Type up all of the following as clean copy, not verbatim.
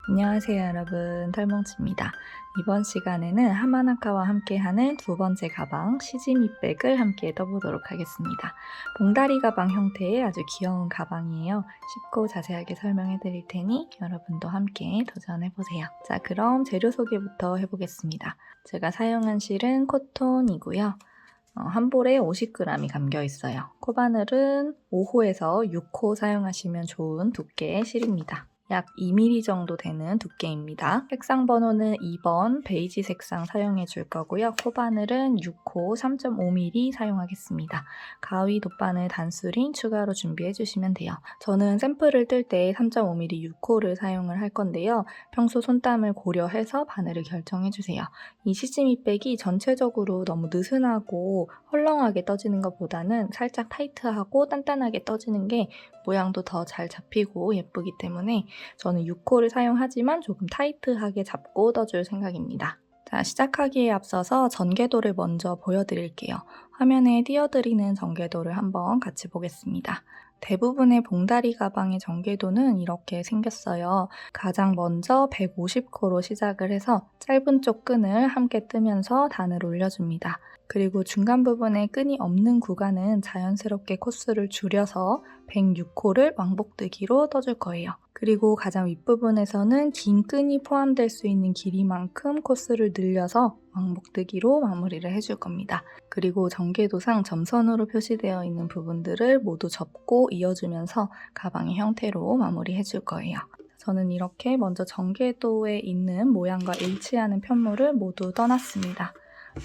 안녕하세요 여러분, 털뭉치입니다. 이번 시간에는 하마나카와 함께하는 두 번째 가방 시즈미백을 함께 떠보도록 하겠습니다. 봉다리 가방 형태의 아주 귀여운 가방이에요. 쉽고 자세하게 설명해 드릴 테니 여러분도 함께 도전해보세요. 자, 그럼 재료 소개부터 해보겠습니다. 제가 사용한 실은 코톤이고요. 한 볼에 50g이 감겨 있어요. 코바늘은 5호에서 6호 사용하시면 좋은 두께의 실입니다. 약 2mm 정도 되는 두께입니다. 색상 번호는 2번 베이지 색상 사용해 줄 거고요. 코바늘은 6호 3.5mm 사용하겠습니다. 가위, 돗바늘, 단수링 추가로 준비해 주시면 돼요. 저는 샘플을 뜰 때 3.5mm 6호를 사용을 할 건데요. 평소 손땀을 고려해서 바늘을 결정해 주세요. 이 시즈미백이 전체적으로 너무 느슨하고 헐렁하게 떠지는 것보다는 살짝 타이트하고 단단하게 떠지는 게 모양도 더 잘 잡히고 예쁘기 때문에 저는 6호를 사용하지만 조금 타이트하게 잡고 떠줄 생각입니다. 자, 시작하기에 앞서서 전개도를 먼저 보여드릴게요. 화면에 띄워드리는 전개도를 한번 같이 보겠습니다. 대부분의 봉다리 가방의 전개도는 이렇게 생겼어요. 가장 먼저 150코로 시작을 해서 짧은 쪽 끈을 함께 뜨면서 단을 올려줍니다. 그리고 중간 부분에 끈이 없는 구간은 자연스럽게 코스를 줄여서 106코를 왕복뜨기로 떠줄 거예요. 그리고 가장 윗부분에서는 긴 끈이 포함될 수 있는 길이만큼 코스를 늘려서 왕복뜨기로 마무리를 해줄 겁니다. 그리고 전개도상 점선으로 표시되어 있는 부분들을 모두 접고 이어주면서 가방의 형태로 마무리해줄 거예요. 저는 이렇게 먼저 전개도에 있는 모양과 일치하는 편물을 모두 떠났습니다.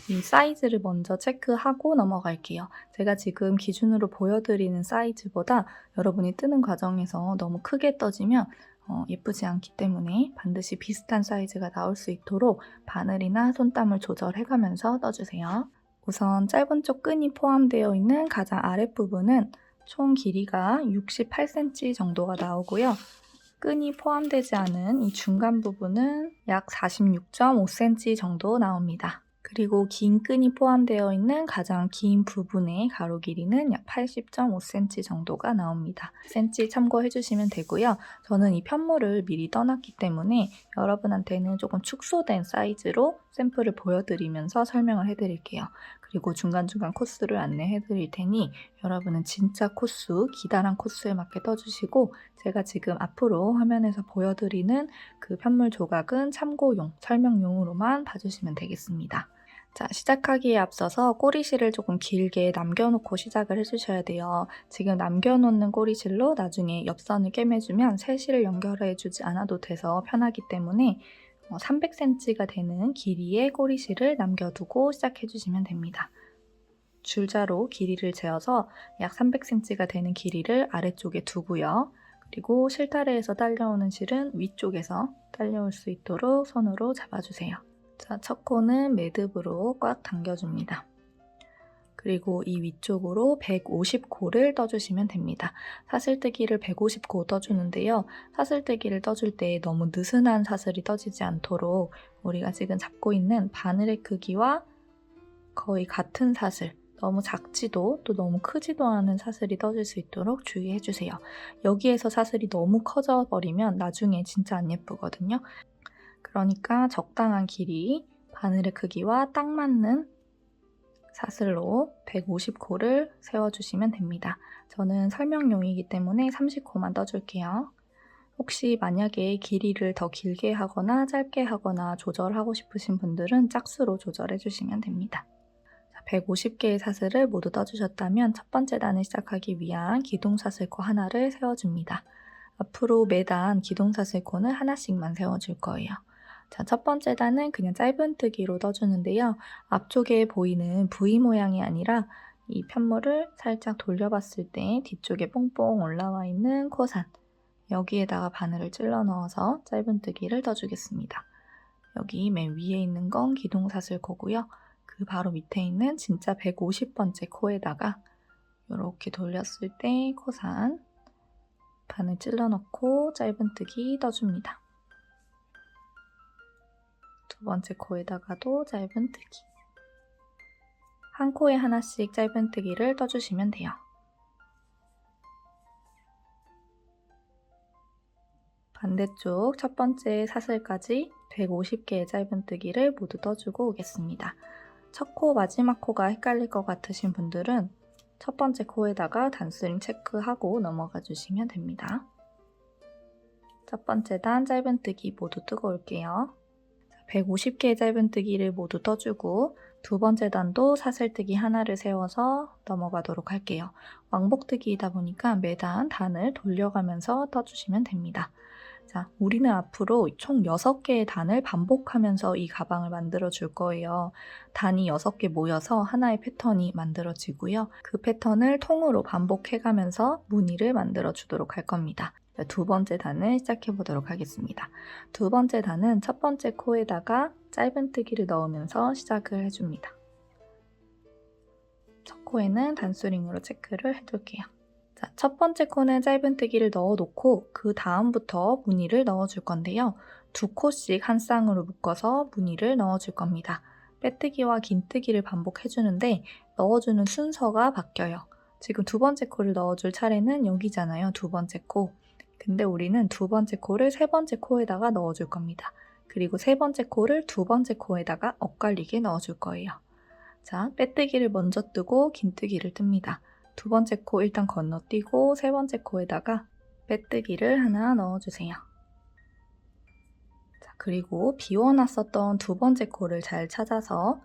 이 사이즈를 먼저 체크하고 넘어갈게요. 제가 지금 기준으로 보여드리는 사이즈보다 여러분이 뜨는 과정에서 너무 크게 떠지면 예쁘지 않기 때문에 반드시 비슷한 사이즈가 나올 수 있도록 바늘이나 손땀을 조절해가면서 떠주세요. 우선 짧은 쪽 끈이 포함되어 있는 가장 아랫부분은 총 길이가 68cm 정도가 나오고요. 끈이 포함되지 않은 이 중간 부분은 약 46.5cm 정도 나옵니다. 그리고 긴 끈이 포함되어 있는 가장 긴 부분의 가로 길이는 약 80.5cm 정도가 나옵니다. cm 참고해 주시면 되고요. 저는 이 편물을 미리 떠났기 때문에 여러분한테는 조금 축소된 사이즈로 샘플을 보여드리면서 설명을 해드릴게요. 그리고 중간중간 코스를 안내해 드릴 테니 여러분은 진짜 코스, 기다란 코스에 맞게 떠주시고 제가 지금 앞으로 화면에서 보여드리는 그 편물 조각은 참고용, 설명용으로만 봐주시면 되겠습니다. 자, 시작하기에 앞서서 꼬리실을 조금 길게 남겨놓고 시작을 해주셔야 돼요. 지금 남겨놓는 꼬리실로 나중에 옆선을 꿰매주면 새 실을 연결해주지 않아도 돼서 편하기 때문에 300cm가 되는 길이의 꼬리실을 남겨두고 시작해주시면 됩니다. 줄자로 길이를 재어서 약 300cm가 되는 길이를 아래쪽에 두고요. 그리고 실타래에서 딸려오는 실은 위쪽에서 딸려올 수 있도록 손으로 잡아주세요. 자, 첫 코는 매듭으로 꽉 당겨줍니다. 그리고 이 위쪽으로 150코를 떠주시면 됩니다. 사슬뜨기를 150코 떠주는데요. 사슬뜨기를 떠줄 때 너무 느슨한 사슬이 떠지지 않도록 우리가 지금 잡고 있는 바늘의 크기와 거의 같은 사슬, 너무 작지도 또 너무 크지도 않은 사슬이 떠질 수 있도록 주의해주세요. 여기에서 사슬이 너무 커져 버리면 나중에 진짜 안 예쁘거든요. 그러니까 적당한 길이, 바늘의 크기와 딱 맞는 사슬로 150코를 세워주시면 됩니다. 저는 설명용이기 때문에 30코만 떠줄게요. 혹시 만약에 길이를 더 길게 하거나 짧게 하거나 조절하고 싶으신 분들은 짝수로 조절해주시면 됩니다. 150개의 사슬을 모두 떠주셨다면 첫 번째 단을 시작하기 위한 기둥사슬코 하나를 세워줍니다. 앞으로 매단 기둥사슬코는 하나씩만 세워줄 거예요. 자, 첫 번째 단은 그냥 짧은뜨기로 떠주는데요. 앞쪽에 보이는 V 모양이 아니라 이 편물을 살짝 돌려봤을 때 뒤쪽에 뽕뽕 올라와 있는 코산, 여기에다가 바늘을 찔러 넣어서 짧은뜨기를 떠주겠습니다. 여기 맨 위에 있는 건 기둥사슬코고요. 그 바로 밑에 있는 진짜 150번째 코에다가 이렇게 돌렸을 때 코산, 바늘 찔러 넣고 짧은뜨기 떠줍니다. 두 번째 코에다가도 짧은뜨기. 한 코에 하나씩 짧은뜨기를 떠주시면 돼요. 반대쪽 첫 번째 사슬까지 150개의 짧은뜨기를 모두 떠주고 오겠습니다. 첫 코, 마지막 코가 헷갈릴 것 같으신 분들은 첫 번째 코에다가 단스링 체크하고 넘어가 주시면 됩니다. 첫 번째 단 짧은뜨기 모두 뜨고 올게요. 150개의 짧은뜨기를 모두 떠주고 두 번째 단도 사슬뜨기 하나를 세워서 넘어가도록 할게요. 왕복뜨기이다 보니까 매단 단을 돌려가면서 떠주시면 됩니다. 자, 우리는 앞으로 총 6개의 단을 반복하면서 이 가방을 만들어 줄 거예요. 단이 6개 모여서 하나의 패턴이 만들어지고요. 그 패턴을 통으로 반복해가면서 무늬를 만들어 주도록 할 겁니다. 두 번째 단을 시작해 보도록 하겠습니다. 두 번째 단은 첫 번째 코에다가 짧은뜨기를 넣으면서 시작을 해줍니다. 첫 코에는 단수링으로 체크를 해둘게요. 자, 첫 번째 코는 짧은뜨기를 넣어놓고 그 다음부터 무늬를 넣어줄 건데요. 두 코씩 한 쌍으로 묶어서 무늬를 넣어줄 겁니다. 빼뜨기와 긴뜨기를 반복해주는데 넣어주는 순서가 바뀌어요. 지금 두 번째 코를 넣어줄 차례는 여기잖아요. 두 번째 코. 근데 우리는 두 번째 코를 세 번째 코에다가 넣어줄 겁니다. 그리고 세 번째 코를 두 번째 코에다가 엇갈리게 넣어줄 거예요. 자, 빼뜨기를 먼저 뜨고 긴뜨기를 뜹니다. 두 번째 코 일단 건너뛰고 세 번째 코에다가 빼뜨기를 하나 넣어주세요. 자, 그리고 비워놨었던 두 번째 코를 잘 찾아서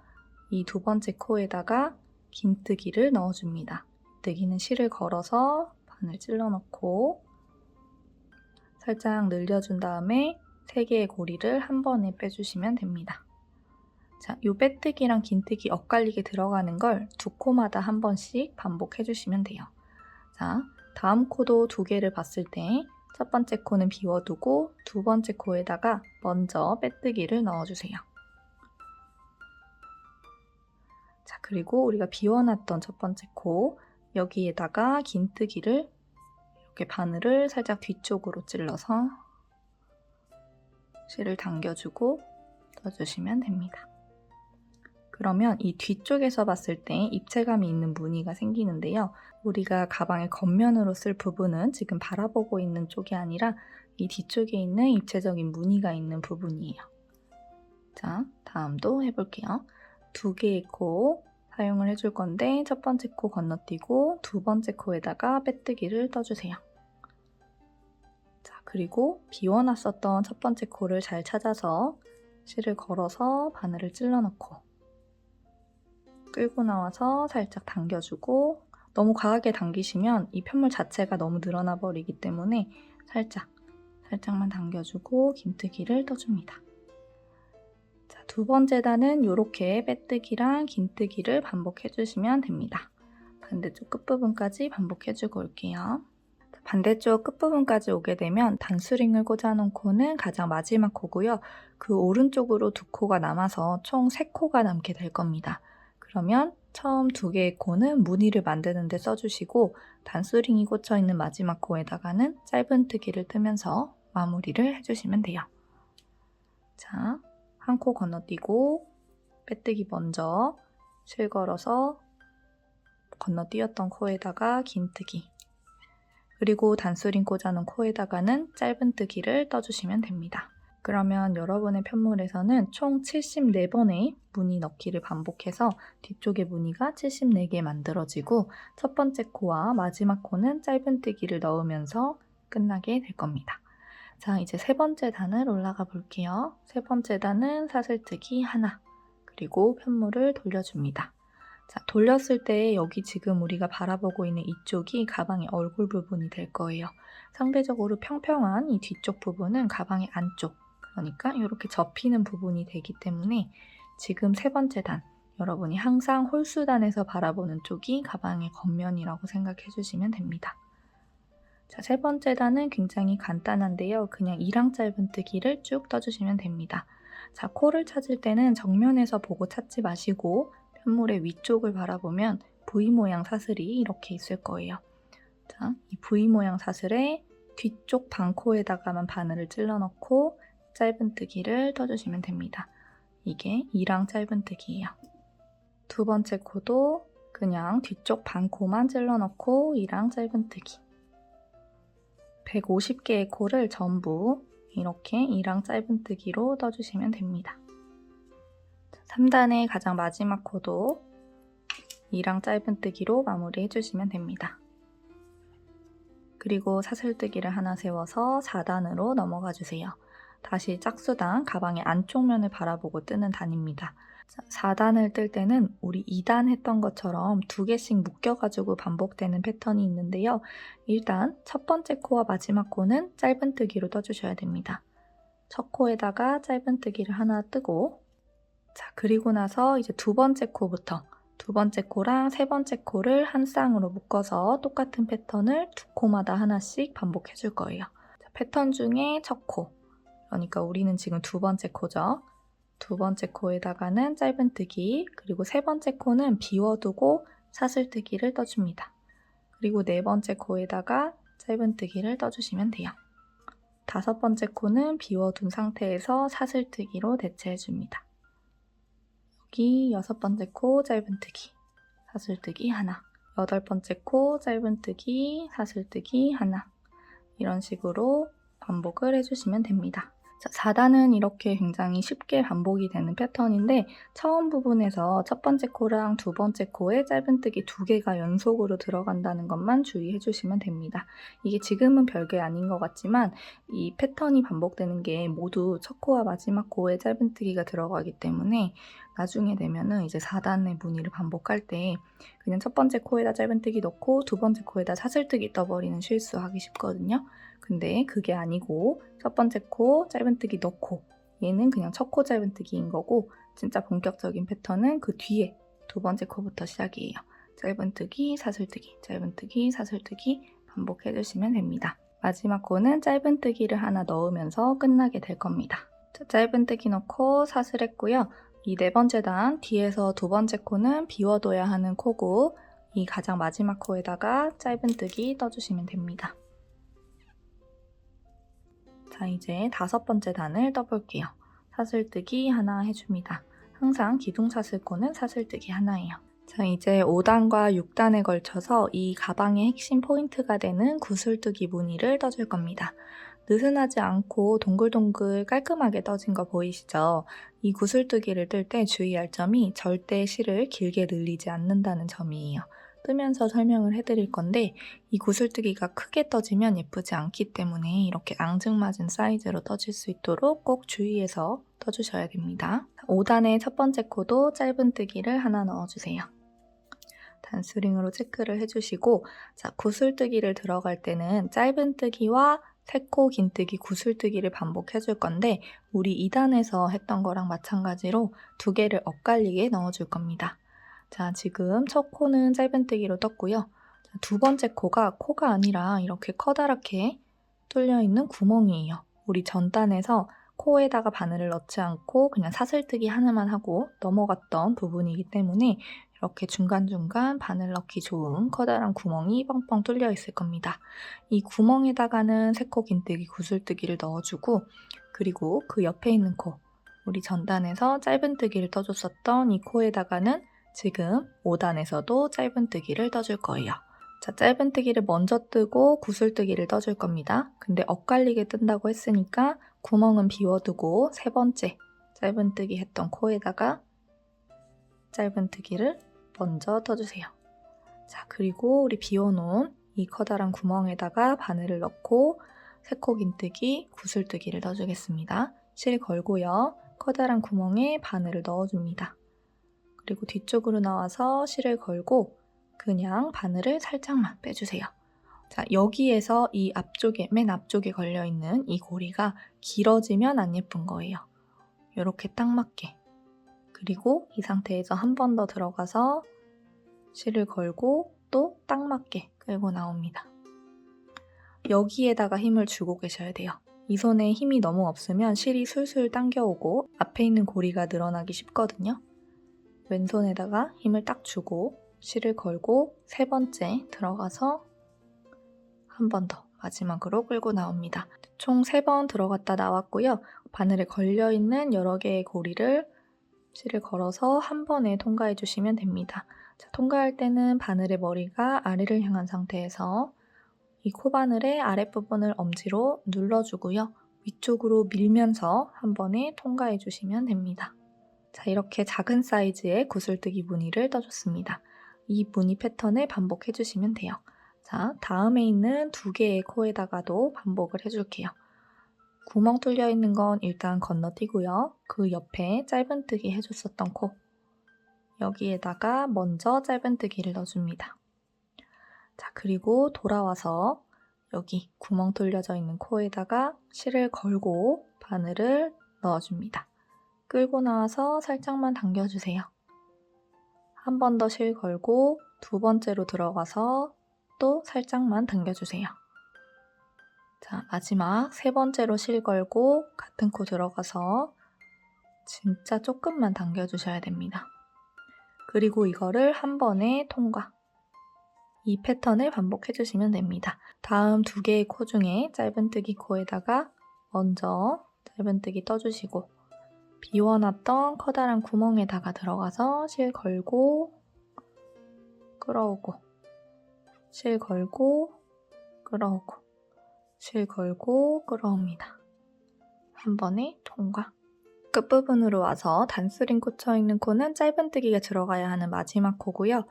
이 두 번째 코에다가 긴뜨기를 넣어줍니다. 뜨기는 실을 걸어서 반을 찔러 넣고 살짝 늘려준 다음에 3개의 고리를 한 번에 빼주시면 됩니다. 자, 이 빼뜨기랑 긴뜨기 엇갈리게 들어가는 걸 두 코마다 한 번씩 반복해주시면 돼요. 자, 다음 코도 2개를 봤을 때 첫 번째 코는 비워두고 두 번째 코에다가 먼저 빼뜨기를 넣어주세요. 자, 그리고 우리가 비워놨던 첫 번째 코 여기에다가 긴뜨기를 이렇게 바늘을 살짝 뒤쪽으로 찔러서 실을 당겨주고 떠주시면 됩니다. 그러면 이 뒤쪽에서 봤을 때 입체감이 있는 무늬가 생기는데요. 우리가 가방의 겉면으로 쓸 부분은 지금 바라보고 있는 쪽이 아니라 이 뒤쪽에 있는 입체적인 무늬가 있는 부분이에요. 자, 다음도 해볼게요. 2개의 코 사용을 해줄 건데 첫 번째 코 건너뛰고 두 번째 코에다가 빼뜨기를 떠주세요. 자, 그리고 비워놨었던 첫 번째 코를 잘 찾아서 실을 걸어서 바늘을 찔러 넣고 끌고 나와서 살짝 당겨주고 너무 과하게 당기시면 이 편물 자체가 너무 늘어나 버리기 때문에 살짝만 당겨주고 긴뜨기를 떠줍니다. 자, 두 번째 단은 이렇게 빼뜨기랑 긴뜨기를 반복해주시면 됩니다. 반대쪽 끝부분까지 반복해주고 올게요. 반대쪽 끝부분까지 오게 되면 단수링을 꽂아놓은 코는 가장 마지막 코고요. 그 오른쪽으로 2코가 남아서 총 3코가 남게 될 겁니다. 그러면 처음 2개의 코는 무늬를 만드는 데 써주시고 단수링이 꽂혀있는 마지막 코에다가는 짧은뜨기를 뜨면서 마무리를 해주시면 돼요. 자, 한 코 건너뛰고 빼뜨기 먼저 실 걸어서 건너뛰었던 코에다가 긴뜨기 그리고 단수링 꽂아놓은 코에다가는 짧은뜨기를 떠주시면 됩니다. 그러면 여러분의 편물에서는 총 74번의 무늬 넣기를 반복해서 뒤쪽의 무늬가 74개 만들어지고 첫 번째 코와 마지막 코는 짧은뜨기를 넣으면서 끝나게 될 겁니다. 자, 이제 세 번째 단을 올라가 볼게요. 세 번째 단은 사슬뜨기 하나, 그리고 편물을 돌려줍니다. 자, 돌렸을 때 여기 지금 우리가 바라보고 있는 이쪽이 가방의 얼굴 부분이 될 거예요. 상대적으로 평평한 이 뒤쪽 부분은 가방의 안쪽, 그러니까 이렇게 접히는 부분이 되기 때문에 지금 세 번째 단, 여러분이 항상 홀수단에서 바라보는 쪽이 가방의 겉면이라고 생각해 주시면 됩니다. 자, 세 번째 단은 굉장히 간단한데요. 그냥 이랑 짧은뜨기를 쭉 떠주시면 됩니다. 자, 코를 찾을 때는 정면에서 보고 찾지 마시고 편물의 위쪽을 바라보면 V 모양 사슬이 이렇게 있을 거예요. 자, 이 V 모양 사슬에 뒤쪽 반코에다가만 바늘을 찔러 넣고 짧은뜨기를 떠주시면 됩니다. 이게 이랑 짧은뜨기예요. 두 번째 코도 그냥 뒤쪽 반코만 찔러 넣고 이랑 짧은뜨기. 150개의 코를 전부 이렇게 2랑 짧은뜨기로 떠주시면 됩니다. 3단의 가장 마지막 코도 2랑 짧은뜨기로 마무리해 주시면 됩니다. 그리고 사슬뜨기를 하나 세워서 4단으로 넘어가 주세요. 다시 짝수단 가방의 안쪽 면을 바라보고 뜨는 단입니다. 4단을 뜰 때는 우리 2단 했던 것처럼 2개씩 묶여가지고 반복되는 패턴이 있는데요. 일단 첫 번째 코와 마지막 코는 짧은뜨기로 떠주셔야 됩니다. 첫 코에다가 짧은뜨기를 하나 뜨고, 자, 그리고 나서 이제 두 번째 코부터 두 번째 코랑 세 번째 코를 한 쌍으로 묶어서 똑같은 패턴을 두 코마다 하나씩 반복해 줄 거예요. 자, 패턴 중에 첫 코, 그러니까 우리는 지금 두 번째 코죠. 두 번째 코에다가는 짧은뜨기, 그리고 세 번째 코는 비워두고 사슬뜨기를 떠줍니다. 그리고 네 번째 코에다가 짧은뜨기를 떠주시면 돼요. 다섯 번째 코는 비워둔 상태에서 사슬뜨기로 대체해줍니다. 여기 여섯 번째 코 짧은뜨기, 사슬뜨기 하나, 여덟 번째 코 짧은뜨기, 사슬뜨기 하나, 이런 식으로 반복을 해주시면 됩니다. 자, 4단은 이렇게 굉장히 쉽게 반복이 되는 패턴인데 처음 부분에서 첫 번째 코랑 두 번째 코에 짧은뜨기 2개가 연속으로 들어간다는 것만 주의해 주시면 됩니다. 이게 지금은 별게 아닌 것 같지만 이 패턴이 반복되는 게 모두 첫 코와 마지막 코에 짧은뜨기가 들어가기 때문에 나중에 되면은 이제 4단의 무늬를 반복할 때 그냥 첫 번째 코에다 짧은뜨기 넣고 두 번째 코에다 사슬뜨기 떠버리는 실수하기 쉽거든요. 근데 그게 아니고 첫 번째 코 짧은뜨기 넣고 얘는 그냥 첫 코 짧은뜨기인 거고 진짜 본격적인 패턴은 그 뒤에 두 번째 코부터 시작이에요. 짧은뜨기, 사슬뜨기, 짧은뜨기, 사슬뜨기 반복해 주시면 됩니다. 마지막 코는 짧은뜨기를 하나 넣으면서 끝나게 될 겁니다. 자, 짧은뜨기 넣고 사슬했고요. 이 네 번째 단 뒤에서 두 번째 코는 비워둬야 하는 코고 이 가장 마지막 코에다가 짧은뜨기 떠주시면 됩니다. 자, 이제 다섯 번째 단을 떠볼게요. 사슬뜨기 하나 해줍니다. 항상 기둥사슬코는 사슬뜨기 하나예요. 자, 이제 5단과 6단에 걸쳐서 이 가방의 핵심 포인트가 되는 구슬뜨기 무늬를 떠줄 겁니다. 느슨하지 않고 동글동글 깔끔하게 떠진 거 보이시죠? 이 구슬뜨기를 뜰 때 주의할 점이 절대 실을 길게 늘리지 않는다는 점이에요. 뜨면서 설명을 해드릴 건데 이 구슬뜨기가 크게 떠지면 예쁘지 않기 때문에 이렇게 앙증맞은 사이즈로 떠질 수 있도록 꼭 주의해서 떠주셔야 됩니다. 5단의 첫 번째 코도 짧은뜨기를 하나 넣어주세요. 단스링으로 체크를 해주시고 자, 구슬뜨기를 들어갈 때는 짧은뜨기와 3코 긴뜨기, 구슬뜨기를 반복해 줄 건데 우리 2단에서 했던 거랑 마찬가지로 2개를 엇갈리게 넣어줄 겁니다. 자, 지금 첫 코는 짧은뜨기로 떴고요. 자, 두 번째 코가 아니라 이렇게 커다랗게 뚫려있는 구멍이에요. 우리 전 단에서 코에다가 바늘을 넣지 않고 그냥 사슬뜨기 하나만 하고 넘어갔던 부분이기 때문에 이렇게 중간중간 바늘 넣기 좋은 커다란 구멍이 뻥뻥 뚫려 있을 겁니다. 이 구멍에다가는 3코 긴뜨기, 구슬뜨기를 넣어주고 그리고 그 옆에 있는 코, 우리 전단에서 짧은뜨기를 떠줬었던 이 코에다가는 지금 5단에서도 짧은뜨기를 떠줄 거예요. 자, 짧은뜨기를 먼저 뜨고 구슬뜨기를 떠줄 겁니다. 근데 엇갈리게 뜬다고 했으니까 구멍은 비워두고 세 번째 짧은뜨기 했던 코에다가 짧은뜨기를 먼저 떠주세요. 자, 그리고 우리 비워놓은 이 커다란 구멍에다가 바늘을 넣고 3코 긴뜨기, 구슬뜨기를 넣어주겠습니다. 실 걸고요. 커다란 구멍에 바늘을 넣어줍니다. 그리고 뒤쪽으로 나와서 실을 걸고 그냥 바늘을 살짝만 빼주세요. 자, 여기에서 이 앞쪽에, 맨 앞쪽에 걸려있는 이 고리가 길어지면 안 예쁜 거예요. 이렇게 딱 맞게. 그리고 이 상태에서 한 번 더 들어가서 실을 걸고 또 딱 맞게 끌고 나옵니다. 여기에다가 힘을 주고 계셔야 돼요. 이 손에 힘이 너무 없으면 실이 술술 당겨오고 앞에 있는 고리가 늘어나기 쉽거든요. 왼손에다가 힘을 딱 주고 실을 걸고 세 번째 들어가서 한 번 더 마지막으로 끌고 나옵니다. 총 3번 들어갔다 나왔고요. 바늘에 걸려있는 여러 개의 고리를 실을 걸어서 한 번에 통과해 주시면 됩니다. 자, 통과할 때는 바늘의 머리가 아래를 향한 상태에서 이 코바늘의 아랫부분을 엄지로 눌러주고요. 위쪽으로 밀면서 한 번에 통과해 주시면 됩니다. 자, 이렇게 작은 사이즈의 구슬뜨기 무늬를 떠줬습니다. 이 무늬 패턴을 반복해 주시면 돼요. 자, 다음에 있는 2개의 코에다가도 반복을 해줄게요. 구멍 뚫려 있는 건 일단 건너뛰고요. 그 옆에 짧은뜨기 해줬었던 코, 여기에다가 먼저 짧은뜨기를 넣어줍니다. 자, 그리고 돌아와서 여기 구멍 뚫려져 있는 코에다가 실을 걸고 바늘을 넣어줍니다. 끌고 나와서 살짝만 당겨주세요. 한 번 더 실 걸고 2번째로 들어가서 또 살짝만 당겨주세요. 자, 마지막 3번째로 실 걸고 같은 코 들어가서 진짜 조금만 당겨주셔야 됩니다. 그리고 이거를 한 번에 통과. 이 패턴을 반복해주시면 됩니다. 다음 2개의 코 중에 짧은뜨기 코에다가 먼저 짧은뜨기 떠주시고 비워놨던 커다란 구멍에다가 들어가서 실 걸고 끌어오고 실 걸고 끌어오고 실 걸고 끌어옵니다. 한 번에 통과. 끝부분으로 와서 단스링 꽂혀있는 코는 짧은뜨기가 들어가야 하는 마지막 코고요.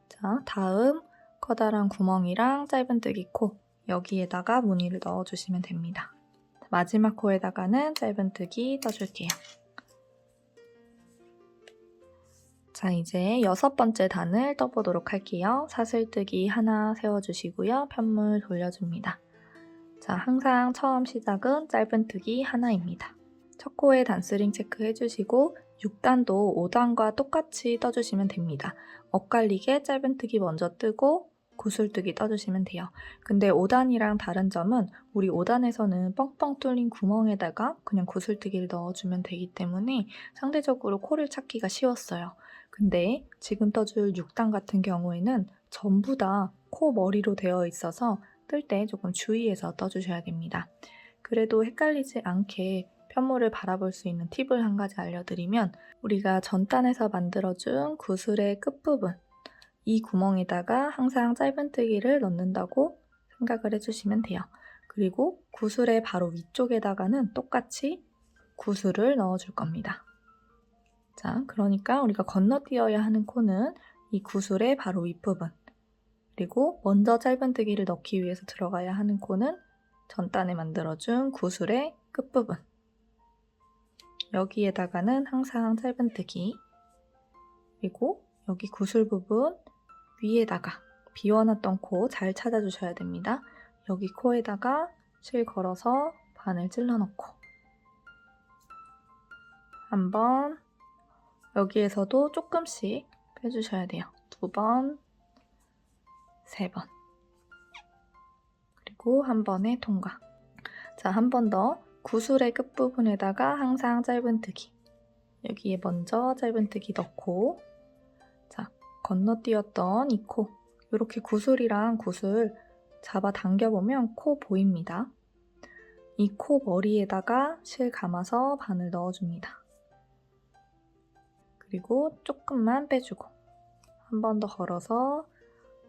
자, 다음 커다란 구멍이랑 짧은뜨기 코, 여기에다가 무늬를 넣어주시면 됩니다. 마지막 코에다가는 짧은뜨기 떠줄게요. 자, 이제 6번째 단을 떠보도록 할게요. 사슬뜨기 하나 세워주시고요. 편물 돌려줍니다. 자, 항상 처음 시작은 짧은뜨기 하나입니다. 첫 코에 단스링 체크해주시고 6단도 5단과 똑같이 떠주시면 됩니다. 엇갈리게 짧은뜨기 먼저 뜨고 구슬뜨기 떠주시면 돼요. 근데 5단이랑 다른 점은 우리 5단에서는 뻥뻥 뚫린 구멍에다가 그냥 구슬뜨기를 넣어주면 되기 때문에 상대적으로 코를 찾기가 쉬웠어요. 근데 지금 떠줄 6단 같은 경우에는 전부 다 코 머리로 되어 있어서 뜰 때 조금 주의해서 떠주셔야 됩니다. 그래도 헷갈리지 않게 편물을 바라볼 수 있는 팁을 한 가지 알려드리면 우리가 전단에서 만들어준 구슬의 끝부분, 이 구멍에다가 항상 짧은뜨기를 넣는다고 생각을 해주시면 돼요. 그리고 구슬의 바로 위쪽에다가는 똑같이 구슬을 넣어줄 겁니다. 자, 그러니까 우리가 건너뛰어야 하는 코는 이 구슬의 바로 윗부분, 그리고 먼저 짧은뜨기를 넣기 위해서 들어가야 하는 코는 전단에 만들어준 구슬의 끝부분, 여기에다가는 항상 짧은뜨기, 그리고 여기 구슬 부분 위에다가 비워놨던 코 잘 찾아주셔야 됩니다. 여기 코에다가 실 걸어서 바늘 찔러 넣고 한번, 여기에서도 조금씩 빼주셔야 돼요. 2번, 3번, 그리고 한 번에 통과. 자, 한 번 더 구슬의 끝부분에다가 항상 짧은뜨기, 여기에 먼저 짧은뜨기 넣고, 자, 건너뛰었던 이 코, 이렇게 구슬이랑 구슬 잡아 당겨보면 코 보입니다. 이 코 머리에다가 실 감아서 바늘 넣어줍니다. 그리고 조금만 빼주고 한 번 더 걸어서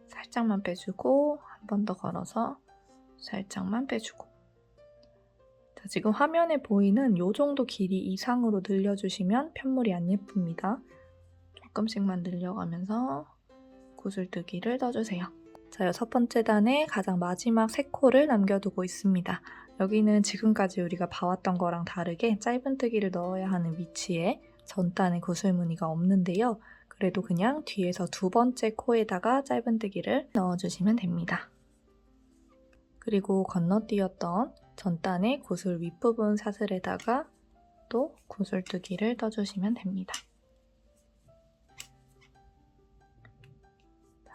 살짝만 빼주고 한 번 더 걸어서 살짝만 빼주고. 자, 지금 화면에 보이는 이 정도 길이 이상으로 늘려주시면 편물이 안 예쁩니다. 조금씩만 늘려가면서 구슬뜨기를 떠주세요. 자, 6번째 단에 가장 마지막 3코를 남겨두고 있습니다. 여기는 지금까지 우리가 봐왔던 거랑 다르게 짧은뜨기를 넣어야 하는 위치에 전단에 구슬무늬가 없는데요. 그래도 그냥 뒤에서 2번째 코에다가 짧은뜨기를 넣어주시면 됩니다. 그리고 건너뛰었던 전단의 구슬 윗부분 사슬에다가 또 구슬뜨기를 떠주시면 됩니다.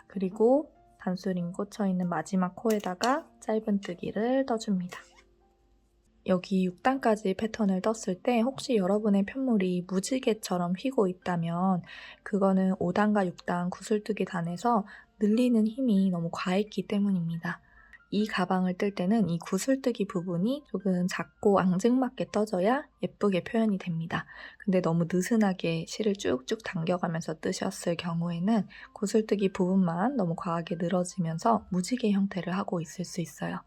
그리고 단스링 꽂혀있는 마지막 코에다가 짧은뜨기를 떠줍니다. 여기 6단까지 패턴을 떴을 때 혹시 여러분의 편물이 무지개처럼 휘고 있다면 그거는 5단과 6단 구슬뜨기 단에서 늘리는 힘이 너무 과했기 때문입니다. 이 가방을 뜰 때는 이 구슬뜨기 부분이 조금 작고 앙증맞게 떠져야 예쁘게 표현이 됩니다. 근데 너무 느슨하게 실을 쭉쭉 당겨가면서 뜨셨을 경우에는 구슬뜨기 부분만 너무 과하게 늘어지면서 무지개 형태를 하고 있을 수 있어요.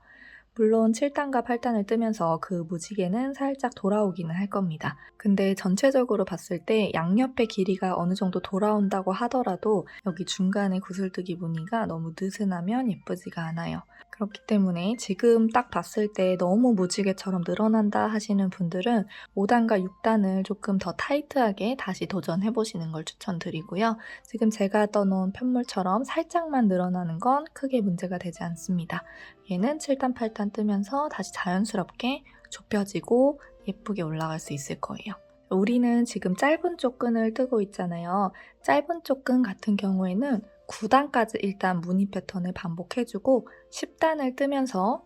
물론 7단과 8단을 뜨면서 그 무지개는 살짝 돌아오기는 할 겁니다. 근데 전체적으로 봤을 때 양옆의 길이가 어느 정도 돌아온다고 하더라도 여기 중간에 구슬뜨기 무늬가 너무 느슨하면 예쁘지가 않아요. 그렇기 때문에 지금 딱 봤을 때 너무 무지개처럼 늘어난다 하시는 분들은 5단과 6단을 조금 더 타이트하게 다시 도전해보시는 걸 추천드리고요. 지금 제가 떠놓은 편물처럼 살짝만 늘어나는 건 크게 문제가 되지 않습니다. 얘는 7단, 8단 뜨면서 다시 자연스럽게 좁혀지고 예쁘게 올라갈 수 있을 거예요. 우리는 지금 짧은 쪽 끈을 뜨고 있잖아요. 짧은 쪽 끈 같은 경우에는 9단까지 일단 무늬 패턴을 반복해주고 10단을 뜨면서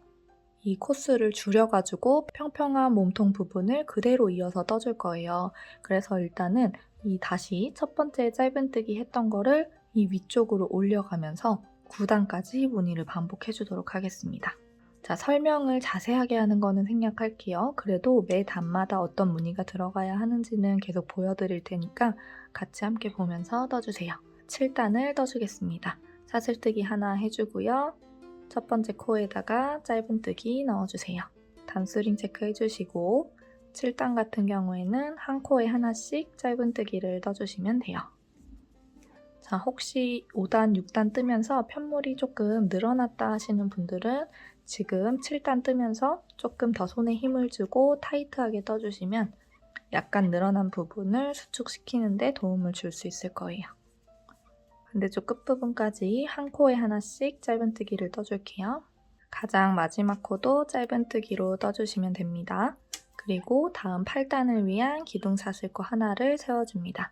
이 코스를 줄여가지고 평평한 몸통 부분을 그대로 이어서 떠줄 거예요. 그래서 일단은 이 다시 첫 번째 짧은뜨기 했던 거를 이 위쪽으로 올려가면서 9단까지 무늬를 반복해주도록 하겠습니다. 자, 설명을 자세하게 하는 거는 생략할게요. 그래도 매 단마다 어떤 무늬가 들어가야 하는지는 계속 보여드릴 테니까 같이 함께 보면서 떠주세요. 7단을 떠주겠습니다. 사슬뜨기 하나 해주고요. 첫 번째 코에다가 짧은뜨기 넣어주세요. 단수링 체크해주시고 7단 같은 경우에는 한 코에 하나씩 짧은뜨기를 떠주시면 돼요. 자, 혹시 5단, 6단 뜨면서 편물이 조금 늘어났다 하시는 분들은 지금 7단 뜨면서 조금 더 손에 힘을 주고 타이트하게 떠주시면 약간 늘어난 부분을 수축시키는 데 도움을 줄 수 있을 거예요. 반대쪽 끝부분까지 한 코에 하나씩 짧은뜨기를 떠줄게요. 가장 마지막 코도 짧은뜨기로 떠주시면 됩니다. 그리고 다음 8단을 위한 기둥사슬코 하나를 세워줍니다.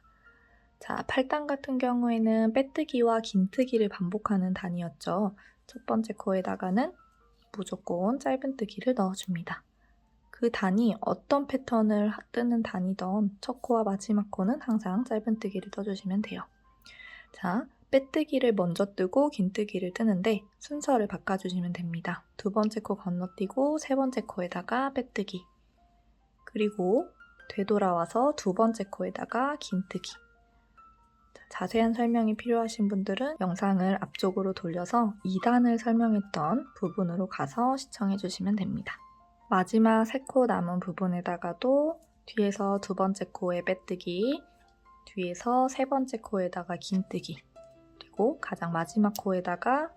자, 8단 같은 경우에는 빼뜨기와 긴뜨기를 반복하는 단이었죠. 첫 번째 코에다가는 무조건 짧은뜨기를 넣어줍니다. 그 단이 어떤 패턴을 뜨는 단이던 첫 코와 마지막 코는 항상 짧은뜨기를 떠주시면 돼요. 자, 빼뜨기를 먼저 뜨고 긴뜨기를 뜨는데 순서를 바꿔주시면 됩니다. 두 번째 코 건너뛰고 세 번째 코에다가 빼뜨기, 그리고 되돌아와서 두 번째 코에다가 긴뜨기. 자세한 설명이 필요하신 분들은 영상을 앞쪽으로 돌려서 2단을 설명했던 부분으로 가서 시청해 주시면 됩니다. 마지막 3코 남은 부분에다가도 뒤에서 두 번째 코에 빼뜨기, 뒤에서 세 번째 코에다가 긴뜨기, 그리고 가장 마지막 코에다가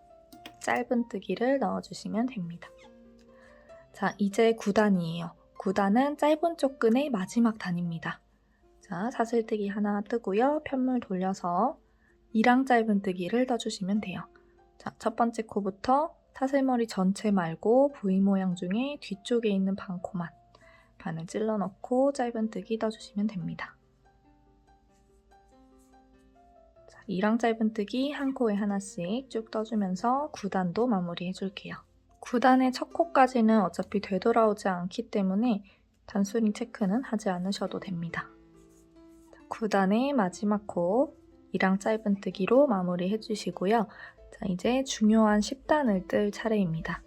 짧은뜨기를 넣어주시면 됩니다. 자, 이제 9단이에요. 9단은 짧은 쪽 끈의 마지막 단입니다. 자, 사슬뜨기 하나 뜨고요. 편물 돌려서 2랑 짧은뜨기를 떠주시면 돼요. 자, 첫 번째 코부터 사슬머리 전체 말고 V 모양 중에 뒤쪽에 있는 반코만 반을 찔러 넣고 짧은뜨기 떠주시면 됩니다. 자, 2랑 짧은뜨기 한 코에 하나씩 쭉 떠주면서 9단도 마무리 해줄게요. 9단의 첫 코까지는 어차피 되돌아오지 않기 때문에 단수링 체크는 하지 않으셔도 됩니다. 9단의 마지막 코 2랑 짧은뜨기로 마무리 해주시고요. 자, 이제 중요한 10단을 뜰 차례입니다.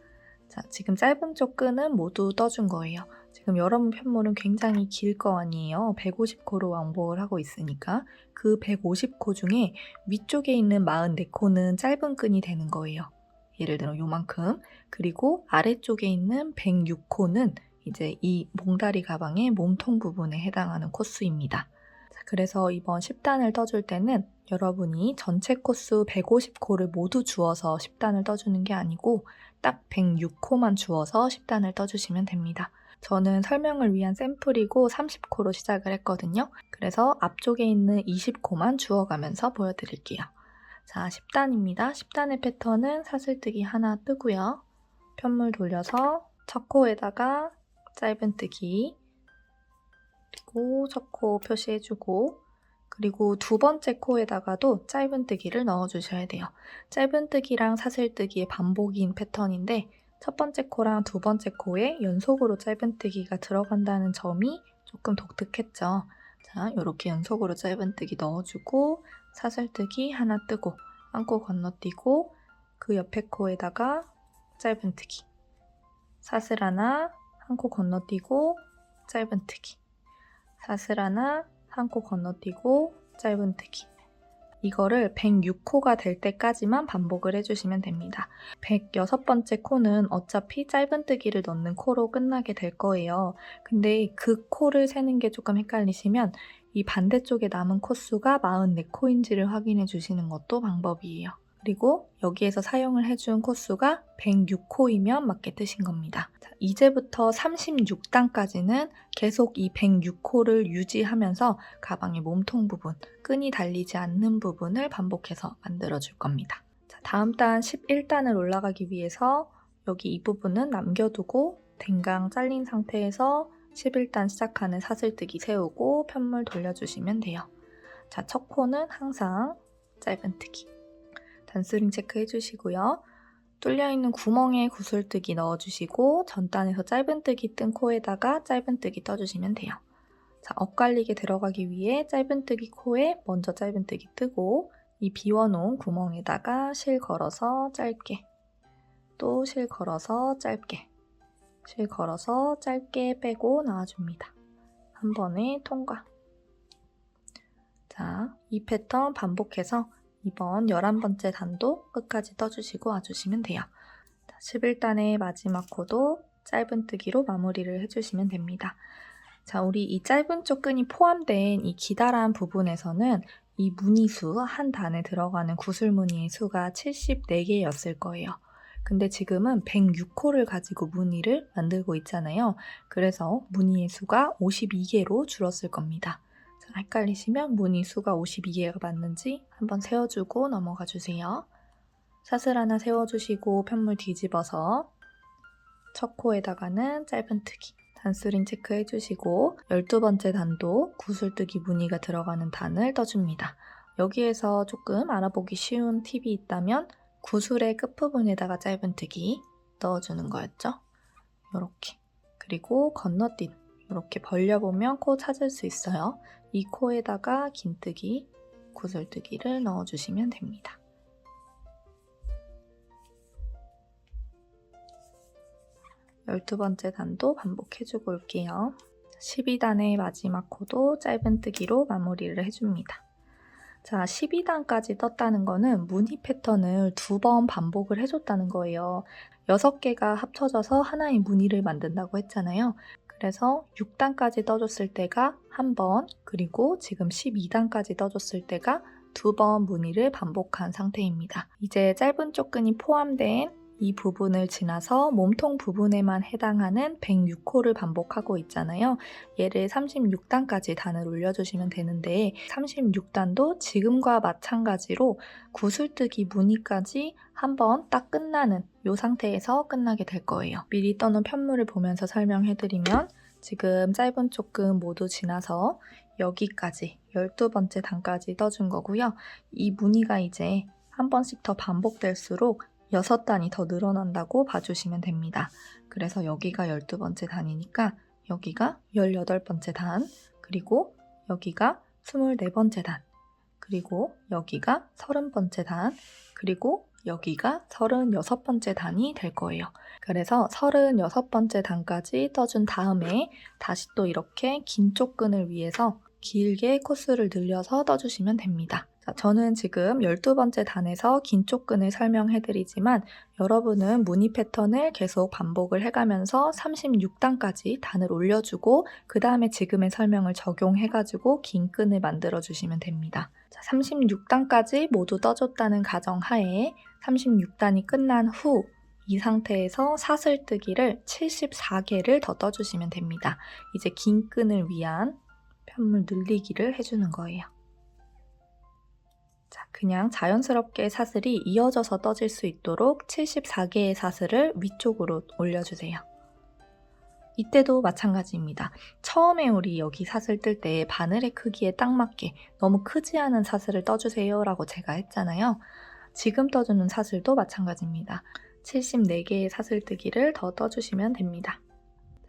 자, 지금 짧은 쪽 끈은 모두 떠준 거예요. 지금 여러분 편물은 굉장히 길 거 아니에요. 150코로 왕복을 하고 있으니까 그 150코 중에 위쪽에 있는 44코는 짧은 끈이 되는 거예요. 예를 들어 요만큼. 그리고 아래쪽에 있는 106코는 이제 이 몽다리 가방의 몸통 부분에 해당하는 코스입니다. 그래서 이번 10단을 떠줄 때는 여러분이 전체 코스 150코를 모두 주어서 10단을 떠주는 게 아니고 딱 106코만 주어서 10단을 떠주시면 됩니다. 저는 설명을 위한 샘플이고 30코로 시작을 했거든요. 그래서 앞쪽에 있는 20코만 주어가면서 보여드릴게요. 자, 10단입니다. 10단의 패턴은 사슬뜨기 하나 뜨고요. 편물 돌려서 첫 코에다가 짧은뜨기, 그리고 첫 코 표시해주고, 그리고 두 번째 코에다가도 짧은뜨기를 넣어주셔야 돼요. 짧은뜨기랑 사슬뜨기의 반복인 패턴인데 첫 번째 코랑 두 번째 코에 연속으로 짧은뜨기가 들어간다는 점이 조금 독특했죠. 자, 이렇게 연속으로 짧은뜨기 넣어주고 사슬뜨기 하나 뜨고 한 코 건너뛰고 그 옆에 코에다가 짧은뜨기, 사슬 하나, 한 코 건너뛰고 짧은뜨기, 사슬 하나, 한 코 건너뛰고 짧은뜨기. 이거를 106코가 될 때까지만 반복을 해주시면 됩니다. 106번째 코는 어차피 짧은뜨기를 넣는 코로 끝나게 될 거예요. 근데 그 코를 세는 게 조금 헷갈리시면 이 반대쪽에 남은 코수가 44코인지를 확인해 주시는 것도 방법이에요. 그리고 여기에서 사용을 해준 코수가 106코이면 맞게 뜨신 겁니다. 자, 이제부터 36단까지는 계속 이 106코를 유지하면서 가방의 몸통 부분, 끈이 달리지 않는 부분을 반복해서 만들어 줄 겁니다. 자, 다음 단 11단을 올라가기 위해서 여기 이 부분은 남겨두고 댕강 잘린 상태에서 11단 시작하는 사슬뜨기 세우고 편물 돌려주시면 돼요. 자, 첫 코는 항상 짧은뜨기. 단스링 체크해 주시고요. 뚫려있는 구멍에 구슬뜨기 넣어주시고 전단에서 짧은뜨기 뜬 코에다가 짧은뜨기 떠주시면 돼요. 자, 엇갈리게 들어가기 위해 짧은뜨기 코에 먼저 짧은뜨기 뜨고 이 비워놓은 구멍에다가 실 걸어서 짧게, 또 실 걸어서 짧게, 실 걸어서 짧게 빼고 나와줍니다. 한 번에 통과. 자, 이 패턴 반복해서 이번 11번째 단도 끝까지 떠주시고 와주시면 돼요. 11단의 마지막 코도 짧은뜨기로 마무리를 해주시면 됩니다. 자, 우리 이 짧은 쪽 끈이 포함된 이 기다란 부분에서는 이 무늬수 한 단에 들어가는 구슬무늬의 수가 74개였을 거예요. 근데 지금은 106코를 가지고 무늬를 만들고 있잖아요. 그래서 무늬의 수가 52개로 줄었을 겁니다. 헷갈리시면 무늬 수가 52개가 맞는지 한번 세워주고 넘어가 주세요. 사슬 하나 세워주시고 편물 뒤집어서 첫 코에다가는 짧은뜨기, 단스링 체크해주시고 12번째 단도 구슬뜨기 무늬가 들어가는 단을 떠줍니다. 여기에서 조금 알아보기 쉬운 팁이 있다면 구슬의 끝부분에다가 짧은뜨기 넣어주는 거였죠. 이렇게. 그리고 건너뛴 이렇게 벌려보면 코 찾을 수 있어요. 이 코에다가 긴뜨기, 구슬뜨기를 넣어주시면 됩니다. 열두 번째 단도 반복해주고 올게요. 12단의 마지막 코도 짧은뜨기로 마무리를 해줍니다. 자, 12단까지 떴다는 거는 무늬 패턴을 2번 반복을 해줬다는 거예요. 6개가 합쳐져서 하나의 무늬를 만든다고 했잖아요. 그래서 6단까지 떠줬을 때가 한 번, 그리고 지금 12단까지 떠줬을 때가 2번 무늬를 반복한 상태입니다. 이제 짧은 쪽끈이 포함된 이 부분을 지나서 몸통 부분에만 해당하는 106코를 반복하고 있잖아요. 얘를 36단까지 단을 올려주시면 되는데 36단도 지금과 마찬가지로 구슬뜨기 무늬까지 한번 딱 끝나는 이 상태에서 끝나게 될 거예요. 미리 떠놓은 편물을 보면서 설명해드리면 지금 짧은 쪽끈 모두 지나서 여기까지 12번째 단까지 떠준 거고요. 이 무늬가 이제 한 번씩 더 반복될수록 6단이 더 늘어난다고 봐주시면 됩니다. 그래서 여기가 12번째 단이니까 여기가 18번째 단, 그리고 여기가 24번째 단, 그리고 여기가 30번째 단, 그리고 여기가 36번째 단이 될 거예요. 그래서 36번째 단까지 떠준 다음에 다시 또 이렇게 긴 쪽끈을 위해서 길게 코스를 늘려서 떠주시면 됩니다. 자, 저는 지금 12번째 단에서 긴 쪽끈을 설명해드리지만 여러분은 무늬 패턴을 계속 반복을 해가면서 36단까지 단을 올려주고 그 다음에 지금의 설명을 적용해가지고 긴 끈을 만들어주시면 됩니다. 자, 36단까지 모두 떠줬다는 가정하에 36단이 끝난 후 이 상태에서 사슬뜨기를 74개를 더 떠주시면 됩니다. 이제 긴 끈을 위한 편물 늘리기를 해주는 거예요. 자, 그냥 자연스럽게 사슬이 이어져서 떠질 수 있도록 74개의 사슬을 위쪽으로 올려주세요. 이때도 마찬가지입니다. 처음에 우리 여기 사슬 뜰 때 바늘의 크기에 딱 맞게 너무 크지 않은 사슬을 떠주세요 라고 제가 했잖아요. 지금 떠주는 사슬도 마찬가지입니다. 74개의 사슬뜨기를 더 떠주시면 됩니다.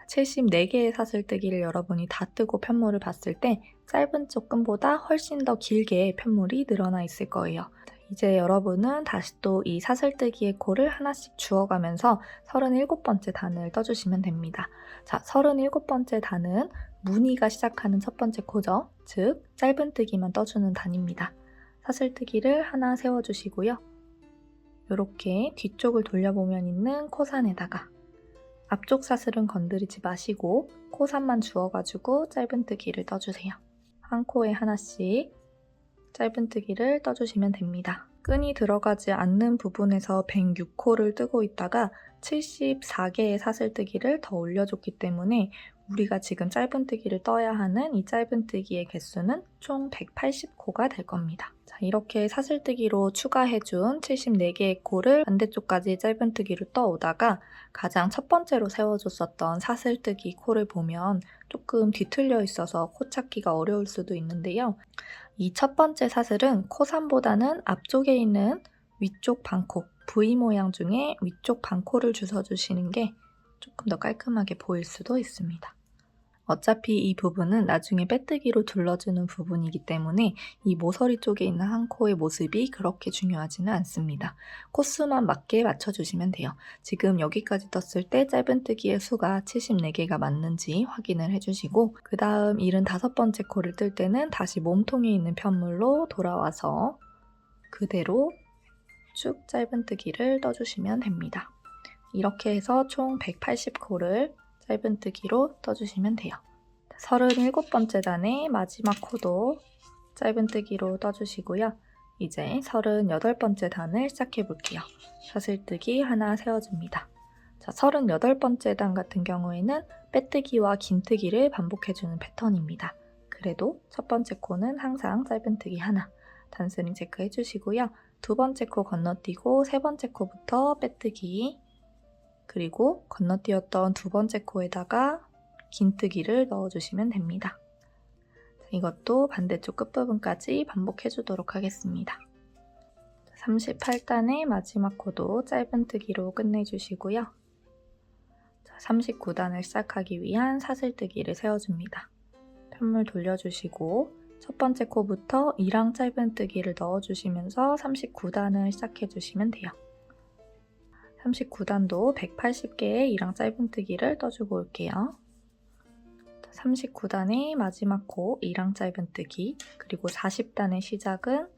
74개의 사슬뜨기를 여러분이 다 뜨고 편물을 봤을 때 짧은 쪽 끈보다 훨씬 더 길게 편물이 늘어나 있을 거예요. 이제 여러분은 다시 또 이 사슬뜨기의 코를 하나씩 주워가면서 37번째 단을 떠주시면 됩니다. 자, 37번째 단은 무늬가 시작하는 첫 번째 코죠. 즉, 짧은뜨기만 떠주는 단입니다. 사슬뜨기를 하나 세워주시고요. 이렇게 뒤쪽을 돌려보면 있는 코산에다가 앞쪽 사슬은 건드리지 마시고 코산만 주워가지고 짧은뜨기를 떠주세요. 한 코에 하나씩 짧은뜨기를 떠주시면 됩니다. 끈이 들어가지 않는 부분에서 106코를 뜨고 있다가 74개의 사슬뜨기를 더 올려줬기 때문에 우리가 지금 짧은뜨기를 떠야 하는 이 짧은뜨기의 개수는 총 180코가 될 겁니다. 자, 이렇게 사슬뜨기로 추가해준 74개의 코를 반대쪽까지 짧은뜨기로 떠오다가 가장 첫 번째로 세워줬었던 사슬뜨기 코를 보면 조금 뒤틀려 있어서 코 찾기가 어려울 수도 있는데요. 이 첫 번째 사슬은 코산보다는 앞쪽에 있는 위쪽 반코, V 모양 중에 위쪽 반코를 주워주시는 게 조금 더 깔끔하게 보일 수도 있습니다. 어차피 이 부분은 나중에 빼뜨기로 둘러주는 부분이기 때문에 이 모서리 쪽에 있는 한 코의 모습이 그렇게 중요하지는 않습니다. 코수만 맞게 맞춰주시면 돼요. 지금 여기까지 떴을 때 짧은뜨기의 수가 74개가 맞는지 확인을 해주시고 그 다음 75번째 코를 뜰 때는 다시 몸통에 있는 편물로 돌아와서 그대로 쭉 짧은뜨기를 떠주시면 됩니다. 이렇게 해서 총 180코를 짧은뜨기로 떠주시면 돼요. 37번째 단의 마지막 코도 짧은뜨기로 떠주시고요. 이제 38번째 단을 시작해 볼게요. 사슬뜨기 하나 세워줍니다. 자, 38번째 단 같은 경우에는 빼뜨기와 긴뜨기를 반복해주는 패턴입니다. 그래도 첫 번째 코는 항상 짧은뜨기 하나, 단스링 체크해 주시고요. 두 번째 코 건너뛰고 세 번째 코부터 빼뜨기, 그리고 건너뛰었던 두 번째 코에다가 긴뜨기를 넣어주시면 됩니다. 이것도 반대쪽 끝부분까지 반복해주도록 하겠습니다. 38단의 마지막 코도 짧은뜨기로 끝내주시고요. 39단을 시작하기 위한 사슬뜨기를 세워줍니다. 편물 돌려주시고 첫 번째 코부터 2랑 짧은뜨기를 넣어주시면서 39단을 시작해주시면 돼요. 39단도 180개의 2랑 짧은뜨기를 떠주고 올게요. 39단의 마지막 코 2랑 짧은뜨기, 그리고 40단의 시작은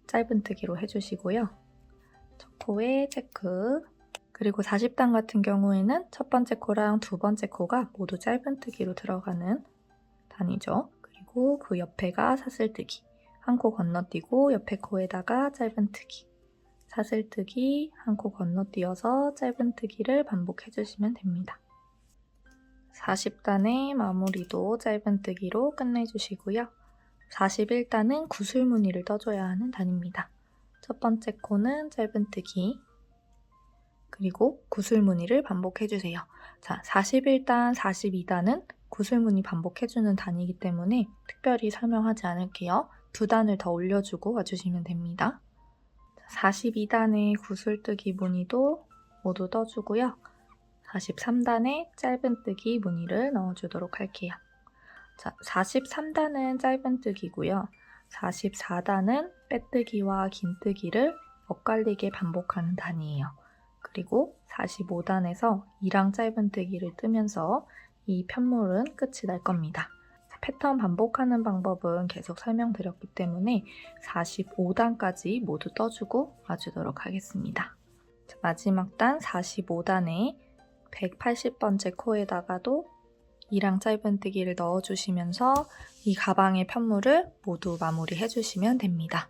짧은뜨기로 해주시고요. 첫 코에 체크, 그리고 40단 같은 경우에는 첫 번째 코랑 두 번째 코가 모두 짧은뜨기로 들어가는 단이죠. 그리고 그 옆에가 사슬뜨기, 한 코 건너뛰고 옆에 코에다가 짧은뜨기, 사슬뜨기, 한 코 건너뛰어서 짧은뜨기를 반복해주시면 됩니다. 40단의 마무리도 짧은뜨기로 끝내주시고요. 41단은 구슬무늬를 떠줘야 하는 단입니다. 첫 번째 코는 짧은뜨기, 그리고 구슬무늬를 반복해주세요. 자, 41단, 42단은 구슬무늬 반복해주는 단이기 때문에 특별히 설명하지 않을게요. 두 단을 더 올려주고 와주시면 됩니다. 42단의 구슬뜨기 무늬도 모두 떠주고요. 43단에 짧은뜨기 무늬를 넣어주도록 할게요. 자, 43단은 짧은뜨기고요. 44단은 빼뜨기와 긴뜨기를 엇갈리게 반복하는 단이에요. 그리고 45단에서 2랑 짧은뜨기를 뜨면서 이 편물은 끝이 날 겁니다. 패턴 반복하는 방법은 계속 설명드렸기 때문에 45단까지 모두 떠주고 와주도록 하겠습니다. 자, 마지막 단 45단에 180번째 코에다가도 2랑 짧은뜨기를 넣어주시면서 이 가방의 편물을 모두 마무리해주시면 됩니다.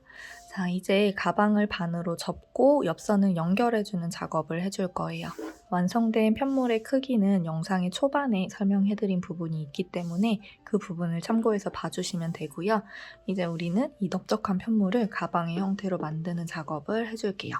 자, 이제 가방을 반으로 접고 옆선을 연결해주는 작업을 해줄 거예요. 완성된 편물의 크기는 영상의 초반에 설명해드린 부분이 있기 때문에 그 부분을 참고해서 봐주시면 되고요. 이제 우리는 이 넓적한 편물을 가방의 형태로 만드는 작업을 해줄게요.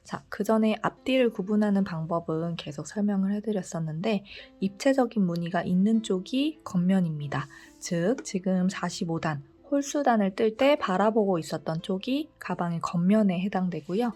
자, 그 전에 앞뒤를 구분하는 방법은 계속 설명을 해드렸었는데 입체적인 무늬가 있는 쪽이 겉면입니다. 즉, 지금 45단, 홀수단을 뜰 때 바라보고 있었던 쪽이 가방의 겉면에 해당되고요.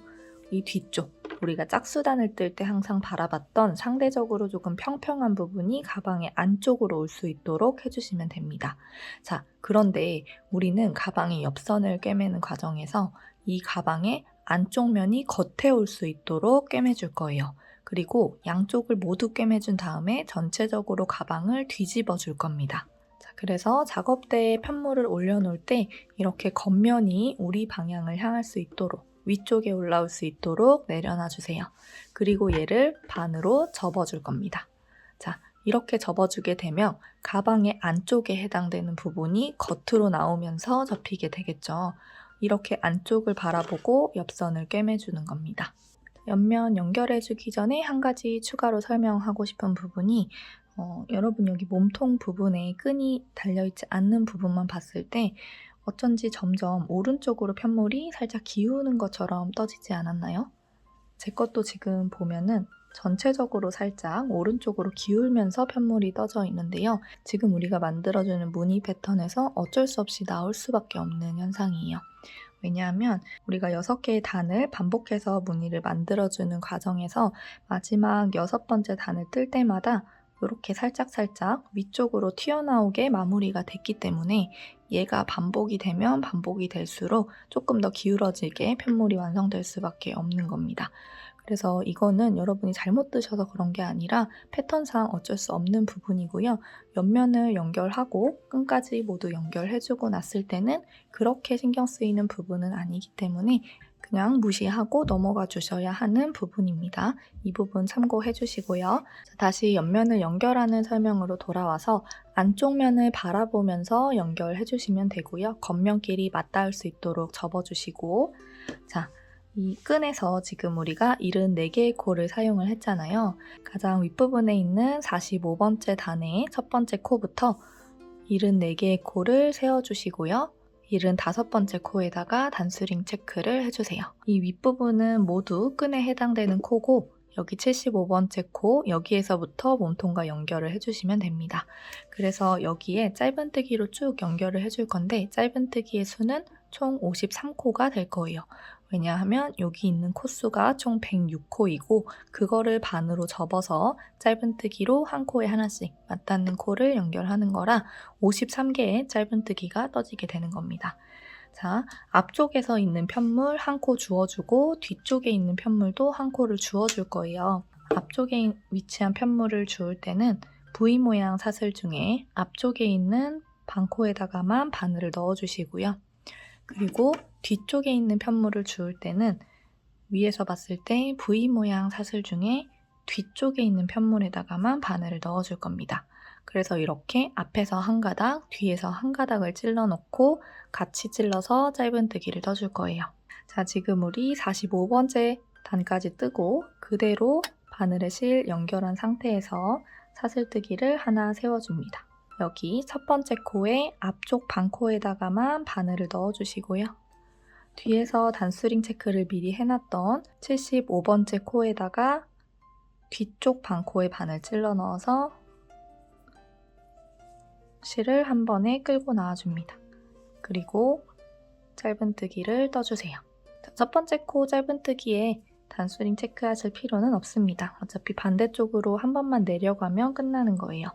이 뒤쪽, 우리가 짝수단을 뜰 때 항상 바라봤던 상대적으로 조금 평평한 부분이 가방의 안쪽으로 올 수 있도록 해주시면 됩니다. 자, 그런데 우리는 가방의 옆선을 꿰매는 과정에서 이 가방의 안쪽 면이 겉에 올 수 있도록 꿰매줄 거예요. 그리고 양쪽을 모두 꿰매준 다음에 전체적으로 가방을 뒤집어 줄 겁니다. 자, 그래서 작업대에 편물을 올려놓을 때 이렇게 겉면이 우리 방향을 향할 수 있도록 위쪽에 올라올 수 있도록 내려놔 주세요. 그리고 얘를 반으로 접어줄 겁니다. 자, 이렇게 접어주게 되면 가방의 안쪽에 해당되는 부분이 겉으로 나오면서 접히게 되겠죠. 이렇게 안쪽을 바라보고 옆선을 꿰매주는 겁니다. 옆면 연결해주기 전에 한 가지 추가로 설명하고 싶은 부분이 여러분 여기 몸통 부분에 끈이 달려있지 않는 부분만 봤을 때 어쩐지 점점 오른쪽으로 편물이 살짝 기우는 것처럼 떠지지 않았나요? 제 것도 지금 보면은 전체적으로 살짝 오른쪽으로 기울면서 편물이 떠져 있는데요. 지금 우리가 만들어주는 무늬 패턴에서 어쩔 수 없이 나올 수밖에 없는 현상이에요. 왜냐하면 우리가 6개의 단을 반복해서 무늬를 만들어주는 과정에서 마지막 6번째 단을 뜰 때마다 이렇게 살짝살짝 위쪽으로 튀어나오게 마무리가 됐기 때문에 얘가 반복이 되면 반복이 될수록 조금 더 기울어지게 편물이 완성될 수밖에 없는 겁니다. 그래서 이거는 여러분이 잘못 뜨셔서 그런 게 아니라 패턴상 어쩔 수 없는 부분이고요. 옆면을 연결하고 끈까지 모두 연결해주고 났을 때는 그렇게 신경 쓰이는 부분은 아니기 때문에 그냥 무시하고 넘어가 주셔야 하는 부분입니다. 이 부분 참고해 주시고요. 자, 다시 옆면을 연결하는 설명으로 돌아와서 안쪽 면을 바라보면서 연결해 주시면 되고요. 겉면끼리 맞닿을 수 있도록 접어주시고 자, 이 끈에서 지금 우리가 74개의 코를 사용을 했잖아요. 가장 윗부분에 있는 45번째 단의 첫 번째 코부터 74개의 코를 세워주시고요. 75번째 코에다가 단수링 체크를 해주세요. 이 윗부분은 모두 끈에 해당되는 코고 여기 75번째 코, 여기에서부터 몸통과 연결을 해주시면 됩니다. 그래서 여기에 짧은뜨기로 쭉 연결을 해줄 건데 짧은뜨기의 수는 총 53코가 될 거예요. 왜냐하면 여기 있는 코수가 총 106코이고 그거를 반으로 접어서 짧은뜨기로 한 코에 하나씩 맞닿는 코를 연결하는 거라 53개의 짧은뜨기가 떠지게 되는 겁니다. 자, 앞쪽에서 있는 편물 한 코 주워주고 뒤쪽에 있는 편물도 한 코를 주워줄 거예요. 앞쪽에 위치한 편물을 주울 때는 V 모양 사슬 중에 앞쪽에 있는 반코에다가만 바늘을 넣어주시고요. 그리고 뒤쪽에 있는 편물을 주울 때는 위에서 봤을 때 V 모양 사슬 중에 뒤쪽에 있는 편물에다가만 바늘을 넣어줄 겁니다. 그래서 이렇게 앞에서 한 가닥, 뒤에서 한 가닥을 찔러 놓고 같이 찔러서 짧은뜨기를 떠줄 거예요. 자, 지금 우리 45번째 단까지 뜨고 그대로 바늘에 실 연결한 상태에서 사슬뜨기를 하나 세워줍니다. 여기 첫 번째 코의 앞쪽 반코에다가만 바늘을 넣어주시고요. 뒤에서 단수링 체크를 미리 해놨던 75번째 코에다가 뒤쪽 반코에 바늘 찔러 넣어서 실을 한 번에 끌고 나와줍니다. 그리고 짧은뜨기를 떠주세요. 첫 번째 코 짧은뜨기에 단수링 체크하실 필요는 없습니다. 어차피 반대쪽으로 한 번만 내려가면 끝나는 거예요.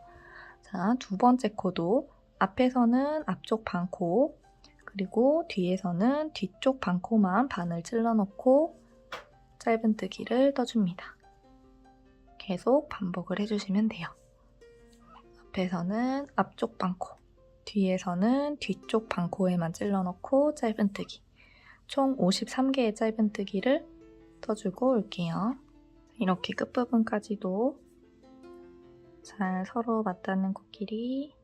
자, 두 번째 코도 앞에서는 앞쪽 반코 그리고 뒤에서는 뒤쪽 반코만 바늘 찔러 넣고 짧은뜨기를 떠줍니다. 계속 반복을 해주시면 돼요. 앞에서는 앞쪽 반코, 뒤에서는 뒤쪽 반코에만 찔러 넣고 짧은뜨기. 총 53개의 짧은뜨기를 떠주고 올게요. 이렇게 끝부분까지도 잘 서로 맞닿는 코끼리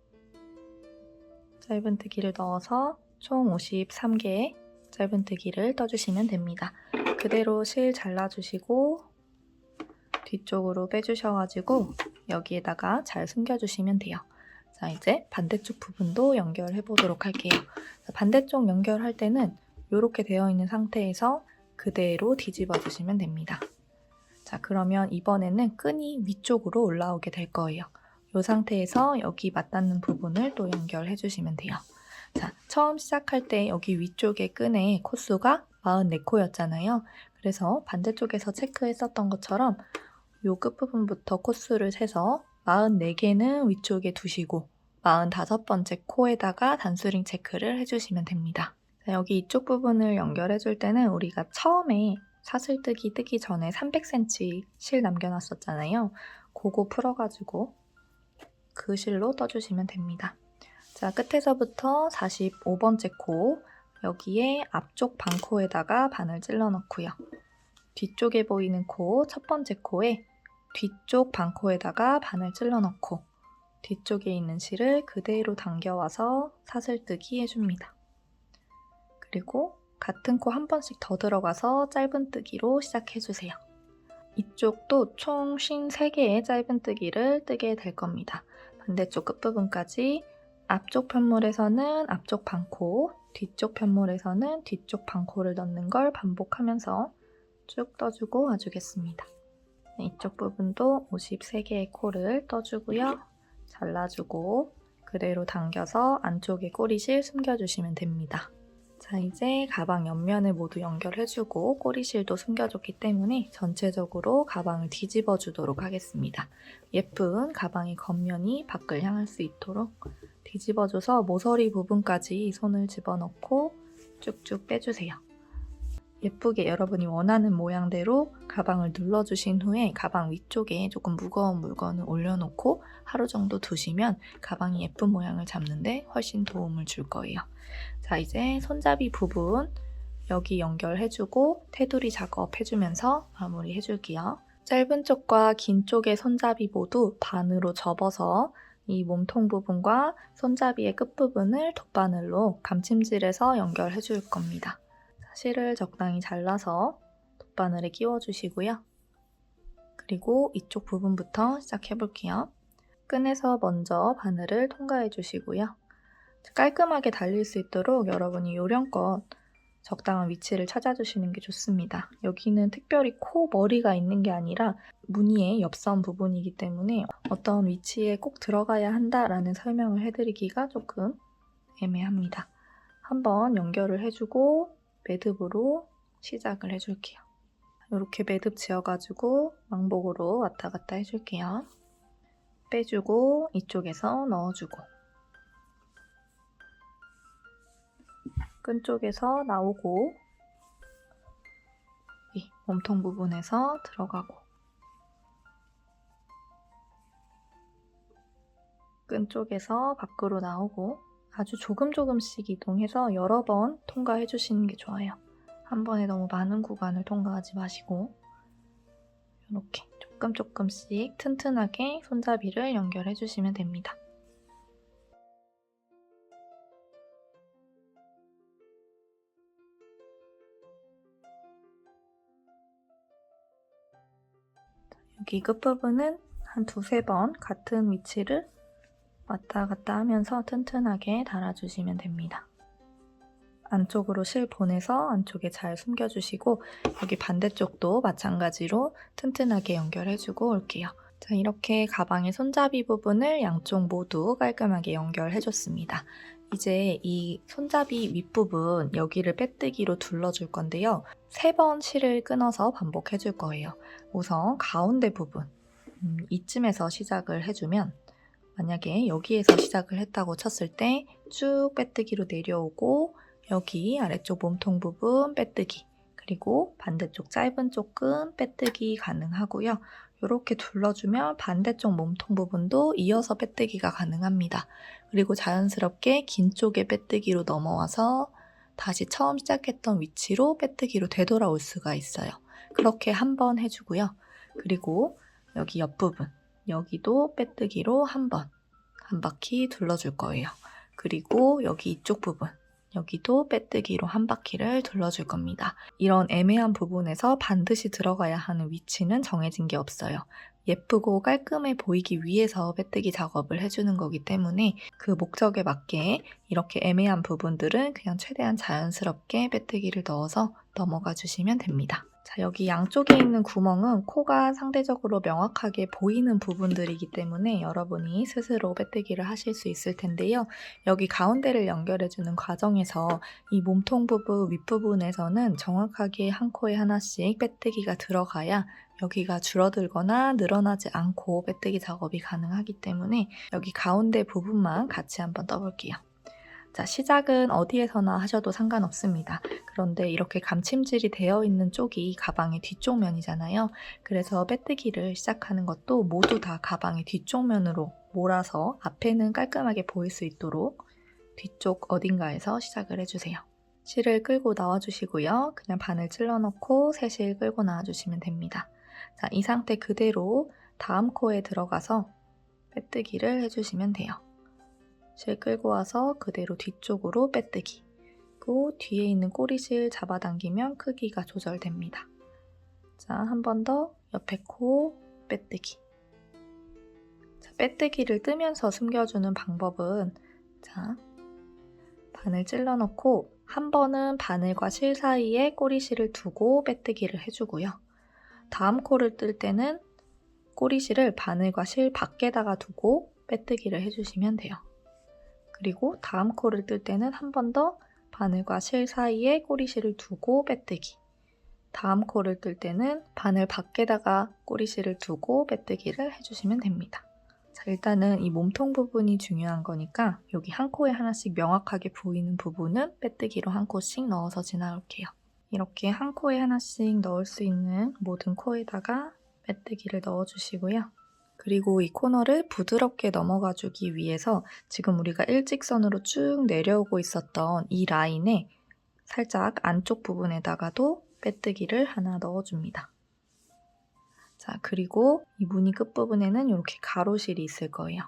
짧은뜨기를 넣어서 총 53개의 짧은뜨기를 떠주시면 됩니다. 그대로 실 잘라주시고 뒤쪽으로 빼주셔가지고 여기에다가 잘 숨겨주시면 돼요. 자, 이제 반대쪽 부분도 연결해 보도록 할게요. 반대쪽 연결할 때는 이렇게 되어 있는 상태에서 그대로 뒤집어 주시면 됩니다. 자, 그러면 이번에는 끈이 위쪽으로 올라오게 될 거예요. 이 상태에서 여기 맞닿는 부분을 또 연결해 주시면 돼요. 자, 처음 시작할 때 여기 위쪽에 끈의 코수가 44코였잖아요. 그래서 반대쪽에서 체크했었던 것처럼 이 끝부분부터 코수를 세서 44개는 위쪽에 두시고 45번째 코에다가 단수링 체크를 해주시면 됩니다. 자, 여기 이쪽 부분을 연결해 줄 때는 우리가 처음에 사슬뜨기 뜨기 전에 300cm 실 남겨놨었잖아요. 그거 풀어가지고 그 실로 떠주시면 됩니다. 자, 끝에서부터 45번째 코, 여기에 앞쪽 반코에다가 바늘 찔러 넣고요. 뒤쪽에 보이는 코, 첫 번째 코에 뒤쪽 반코에다가 바늘 찔러 넣고 뒤쪽에 있는 실을 그대로 당겨와서 사슬뜨기 해줍니다. 그리고 같은 코 한 번씩 더 들어가서 짧은뜨기로 시작해주세요. 이쪽도 총 53개의 짧은뜨기를 뜨게 될 겁니다. 반대쪽 끝부분까지 앞쪽 편물에서는 앞쪽 반코, 뒤쪽 편물에서는 뒤쪽 반코를 넣는 걸 반복하면서 쭉 떠주고 와주겠습니다. 이쪽 부분도 53개의 코를 떠주고요. 잘라주고 그대로 당겨서 안쪽에 꼬리실 숨겨주시면 됩니다. 자, 이제 가방 옆면을 모두 연결해주고 꼬리실도 숨겨줬기 때문에 전체적으로 가방을 뒤집어 주도록 하겠습니다. 예쁜 가방의 겉면이 밖을 향할 수 있도록 뒤집어줘서 모서리 부분까지 손을 집어넣고 쭉쭉 빼주세요. 예쁘게 여러분이 원하는 모양대로 가방을 눌러주신 후에 가방 위쪽에 조금 무거운 물건을 올려놓고 하루 정도 두시면 가방이 예쁜 모양을 잡는데 훨씬 도움을 줄 거예요. 자, 이제 손잡이 부분 여기 연결해주고 테두리 작업해주면서 마무리해줄게요. 짧은 쪽과 긴 쪽의 손잡이 모두 반으로 접어서 이 몸통 부분과 손잡이의 끝부분을 돗바늘로 감침질해서 연결해줄 겁니다. 실을 적당히 잘라서 돗바늘에 끼워주시고요. 그리고 이쪽 부분부터 시작해볼게요. 끈에서 먼저 바늘을 통과해 주시고요. 깔끔하게 달릴 수 있도록 여러분이 요령껏 적당한 위치를 찾아주시는 게 좋습니다. 여기는 특별히 코 머리가 있는 게 아니라 무늬의 옆선 부분이기 때문에 어떤 위치에 꼭 들어가야 한다라는 설명을 해드리기가 조금 애매합니다. 한번 연결을 해주고 매듭으로 시작을 해줄게요. 이렇게 매듭 지어가지고 왕복으로 왔다 갔다 해줄게요. 빼주고 이쪽에서 넣어주고 끈 쪽에서 나오고 이 몸통 부분에서 들어가고 끈 쪽에서 밖으로 나오고 아주 조금씩 이동해서 여러 번 통과해 주시는 게 좋아요. 한 번에 너무 많은 구간을 통과하지 마시고 이렇게 조금씩 튼튼하게 손잡이를 연결해 주시면 됩니다. 여기 끝부분은 한 두세 번 같은 위치를 왔다 갔다 하면서 튼튼하게 달아주시면 됩니다. 안쪽으로 실 보내서 안쪽에 잘 숨겨주시고 여기 반대쪽도 마찬가지로 튼튼하게 연결해주고 올게요. 자, 이렇게 가방의 손잡이 부분을 양쪽 모두 깔끔하게 연결해줬습니다. 이제 이 손잡이 윗부분 여기를 빼뜨기로 둘러줄 건데요. 3번 실을 끊어서 반복해줄 거예요. 우선 가운데 부분 이쯤에서 시작을 해주면 만약에 여기에서 시작을 했다고 쳤을 때 쭉 빼뜨기로 내려오고 여기 아래쪽 몸통 부분 빼뜨기 그리고 반대쪽 짧은 쪽은 빼뜨기 가능하고요. 이렇게 둘러주면 반대쪽 몸통 부분도 이어서 빼뜨기가 가능합니다. 그리고 자연스럽게 긴 쪽에 빼뜨기로 넘어와서 다시 처음 시작했던 위치로 빼뜨기로 되돌아올 수가 있어요. 그렇게 한번 해주고요. 그리고 여기 옆부분 여기도 빼뜨기로 한 바퀴 둘러줄 거예요. 그리고 여기 이쪽 부분 여기도 빼뜨기로 한 바퀴를 둘러줄 겁니다. 이런 애매한 부분에서 반드시 들어가야 하는 위치는 정해진 게 없어요. 예쁘고 깔끔해 보이기 위해서 빼뜨기 작업을 해주는 거기 때문에 그 목적에 맞게 이렇게 애매한 부분들은 그냥 최대한 자연스럽게 빼뜨기를 넣어서 넘어가 주시면 됩니다. 자, 여기 양쪽에 있는 구멍은 코가 상대적으로 명확하게 보이는 부분들이기 때문에 여러분이 스스로 빼뜨기를 하실 수 있을 텐데요. 여기 가운데를 연결해주는 과정에서 이 몸통 부분 윗부분에서는 정확하게 한 코에 하나씩 빼뜨기가 들어가야 여기가 줄어들거나 늘어나지 않고 빼뜨기 작업이 가능하기 때문에 여기 가운데 부분만 같이 한번 떠볼게요. 자, 시작은 어디에서나 하셔도 상관없습니다. 그런데 이렇게 감침질이 되어 있는 쪽이 가방의 뒤쪽 면이잖아요. 그래서 빼뜨기를 시작하는 것도 모두 다 가방의 뒤쪽 면으로 몰아서 앞에는 깔끔하게 보일 수 있도록 뒤쪽 어딘가에서 시작을 해주세요. 실을 끌고 나와주시고요. 그냥 바늘 찔러 넣고 새 실 끌고 나와주시면 됩니다. 자, 이 상태 그대로 다음 코에 들어가서 빼뜨기를 해주시면 돼요. 실 끌고 와서 그대로 뒤쪽으로 빼뜨기. 그리고 뒤에 있는 꼬리실 잡아당기면 크기가 조절됩니다. 자, 한 번 더 옆에 코 빼뜨기. 자, 빼뜨기를 뜨면서 숨겨주는 방법은 자, 바늘 찔러 넣고 한 번은 바늘과 실 사이에 꼬리실을 두고 빼뜨기를 해주고요. 다음 코를 뜰 때는 꼬리실을 바늘과 실 밖에다가 두고 빼뜨기를 해주시면 돼요. 그리고 다음 코를 뜰 때는 한 번 더 바늘과 실 사이에 꼬리실을 두고 빼뜨기. 다음 코를 뜰 때는 바늘 밖에다가 꼬리실을 두고 빼뜨기를 해주시면 됩니다. 자, 일단은 이 몸통 부분이 중요한 거니까 여기 한 코에 하나씩 명확하게 보이는 부분은 빼뜨기로 한 코씩 넣어서 지나올게요. 이렇게 한 코에 하나씩 넣을 수 있는 모든 코에다가 빼뜨기를 넣어주시고요. 그리고 이 코너를 부드럽게 넘어가주기 위해서 지금 우리가 일직선으로 쭉 내려오고 있었던 이 라인에 살짝 안쪽 부분에다가도 빼뜨기를 하나 넣어줍니다. 자, 그리고 이 무늬 끝부분에는 이렇게 가로실이 있을 거예요.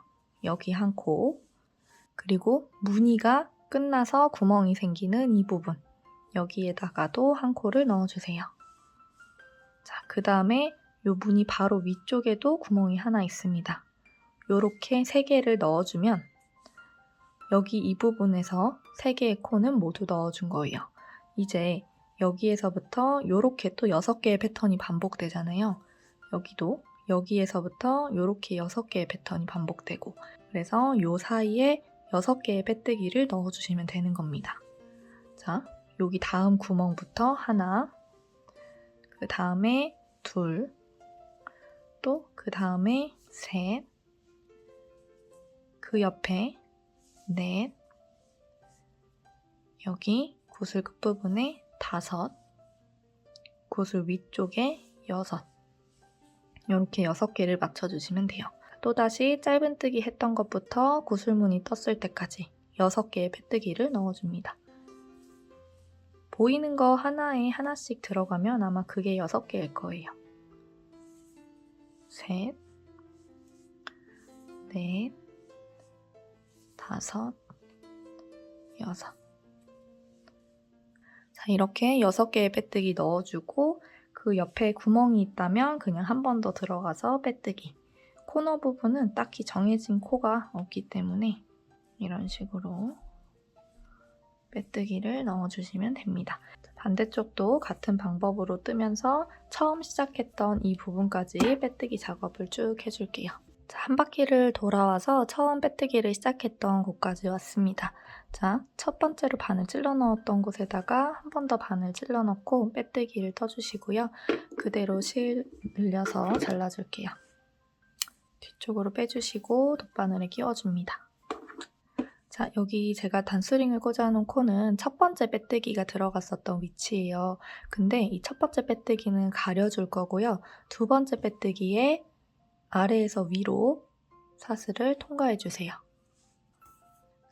여기 한 코, 그리고 무늬가 끝나서 구멍이 생기는 이 부분, 여기에다가도 한 코를 넣어주세요. 자, 그 다음에 이 무늬 바로 위쪽에도 구멍이 하나 있습니다. 이렇게 3개를 넣어주면 여기 이 부분에서 3개의 코는 모두 넣어준 거예요. 이제 여기에서부터 이렇게 또 6개의 패턴이 반복되잖아요. 여기도 여기에서부터 이렇게 6개의 패턴이 반복되고, 그래서 이 사이에 6개의 빼뜨기를 넣어주시면 되는 겁니다. 자, 여기 다음 구멍부터 하나, 그 다음에 둘, 또 그 다음에 셋, 그 옆에 넷, 여기 구슬 끝부분에 5, 구슬 위쪽에 6, 이렇게 6개를 맞춰주시면 돼요. 또다시 짧은뜨기 했던 것부터 구슬무늬 떴을 때까지 6개의 빼뜨기를 넣어줍니다. 보이는 거 하나에 하나씩 들어가면 아마 그게 6개일 거예요. 셋, 넷, 5, 6. 자, 이렇게 6개의 빼뜨기 넣어주고 그 옆에 구멍이 있다면 그냥 한 번 더 들어가서 빼뜨기. 코너 부분은 딱히 정해진 코가 없기 때문에 이런 식으로 빼뜨기를 넣어주시면 됩니다. 반대쪽도 같은 방법으로 뜨면서 처음 시작했던 이 부분까지 빼뜨기 작업을 쭉 해줄게요. 자, 한 바퀴를 돌아와서 처음 빼뜨기를 시작했던 곳까지 왔습니다. 자, 첫 번째로 바늘 찔러 넣었던 곳에다가 한 번 더 바늘 찔러 넣고 빼뜨기를 떠주시고요. 그대로 실 늘려서 잘라줄게요. 뒤쪽으로 빼주시고 돗바늘에 끼워줍니다. 자, 여기 제가 단스링을 꽂아놓은 코는 첫 번째 빼뜨기가 들어갔었던 위치예요. 근데 이 첫 번째 빼뜨기는 가려줄 거고요. 두 번째 빼뜨기에 아래에서 위로 사슬을 통과해주세요.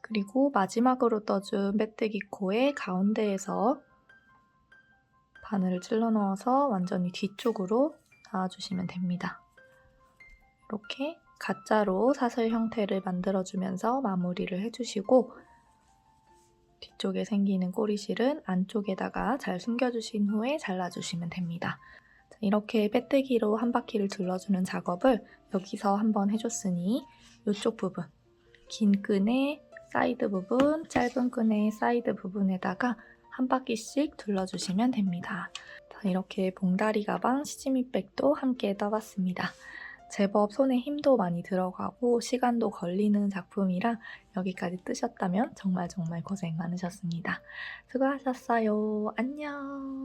그리고 마지막으로 떠준 빼뜨기 코의 가운데에서 바늘을 찔러 넣어서 완전히 뒤쪽으로 놔주시면 됩니다. 이렇게 가짜로 사슬 형태를 만들어주면서 마무리를 해주시고, 뒤쪽에 생기는 꼬리실은 안쪽에다가 잘 숨겨주신 후에 잘라주시면 됩니다. 자, 이렇게 빼뜨기로 한 바퀴를 둘러주는 작업을 여기서 한번 해줬으니 이쪽 부분, 긴 끈의 사이드 부분, 짧은 끈의 사이드 부분에다가 한 바퀴씩 둘러주시면 됩니다. 자, 이렇게 봉다리 가방 시즈미백도 함께 떠봤습니다. 제법 손에 힘도 많이 들어가고 시간도 걸리는 작품이라 여기까지 뜨셨다면 정말 고생 많으셨습니다. 수고하셨어요. 안녕.